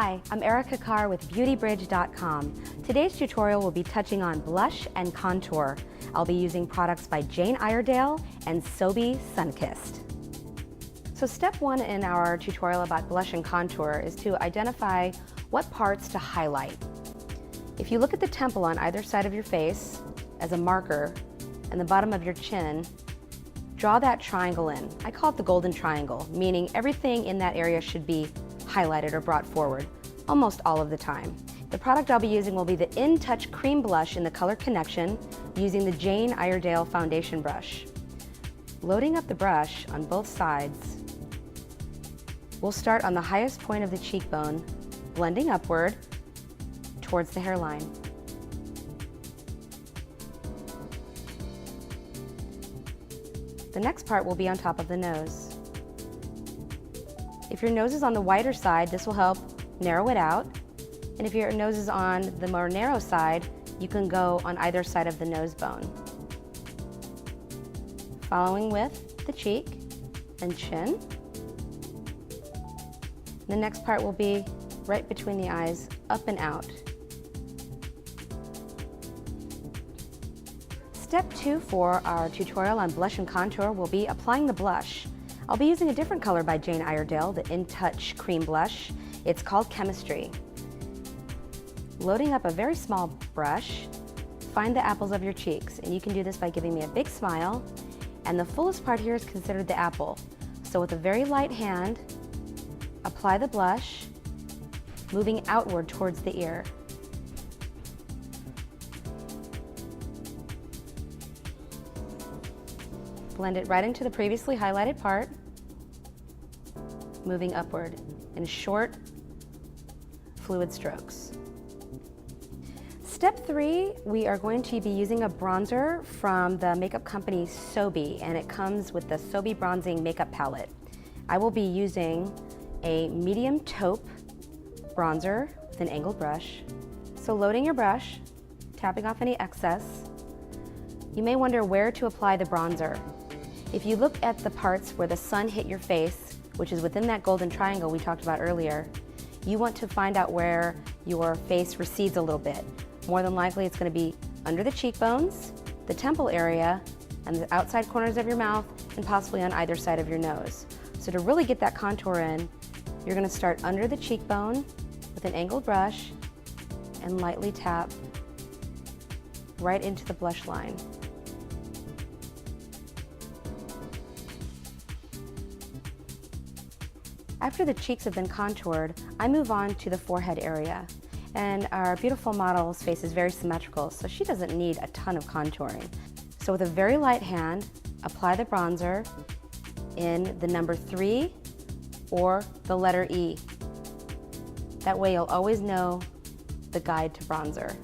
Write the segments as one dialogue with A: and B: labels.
A: Hi, I'm Erica Carr with BeautyBridge.com. Today's tutorial will be touching on blush and contour. I'll be using products by Jane Iredale and Sobe Sunkissed. So step one in our tutorial about blush and contour is to identify what parts to highlight. If you look at the temple on either side of your face as a marker and the bottom of your chin, draw that triangle in. I call it the golden triangle, meaning everything in that area should be highlighted or brought forward, almost all of the time. The product I'll be using will be the In Touch Cream Blush in the color Connection using the Jane Iredale foundation brush. Loading up the brush on both sides, we'll start on the highest point of the cheekbone, blending upward towards the hairline. The next part will be on top of the nose. If your nose is on the wider side, this will help narrow it out. And if your nose is on the more narrow side, you can go on either side of the nose bone. Following with the cheek and chin. The next part will be right between the eyes, up and out. Step 2 for our tutorial on blush and contour will be applying the blush. I'll be using a different color by Jane Iredale, the In Touch Cream Blush. It's called Chemistry. Loading up a very small brush, find the apples of your cheeks, and you can do this by giving me a big smile, and the fullest part here is considered the apple. So with a very light hand, apply the blush, moving outward towards the ear. Blend it right into the previously highlighted part, moving upward in short, fluid strokes. Step 3, we are going to be using a bronzer from the makeup company Sobe, and it comes with the Sobe Bronzing Makeup Palette. I will be using a medium taupe bronzer with an angled brush. So loading your brush, tapping off any excess. You may wonder where to apply the bronzer. If you look at the parts where the sun hit your face, which is within that golden triangle we talked about earlier, you want to find out where your face recedes a little bit. More than likely it's going to be under the cheekbones, the temple area, and the outside corners of your mouth, and possibly on either side of your nose. So to really get that contour in, you're going to start under the cheekbone with an angled brush and lightly tap right into the blush line. After the cheeks have been contoured, I move on to the forehead area. And our beautiful model's face is very symmetrical, so she doesn't need a ton of contouring. So with a very light hand, apply the bronzer in the number 3 or the letter E. That way you'll always know the guide to bronzer.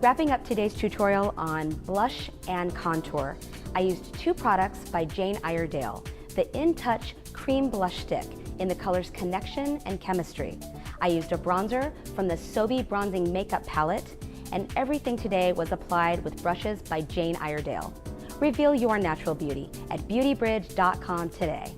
A: Wrapping up today's tutorial on blush and contour, I used 2 products by Jane Iredale, the In Touch Cream Blush Stick in the colors Connection and Chemistry. I used a bronzer from the Sobe Bronzing Makeup Palette, and everything today was applied with brushes by Jane Iredale. Reveal your natural beauty at BeautyBridge.com today.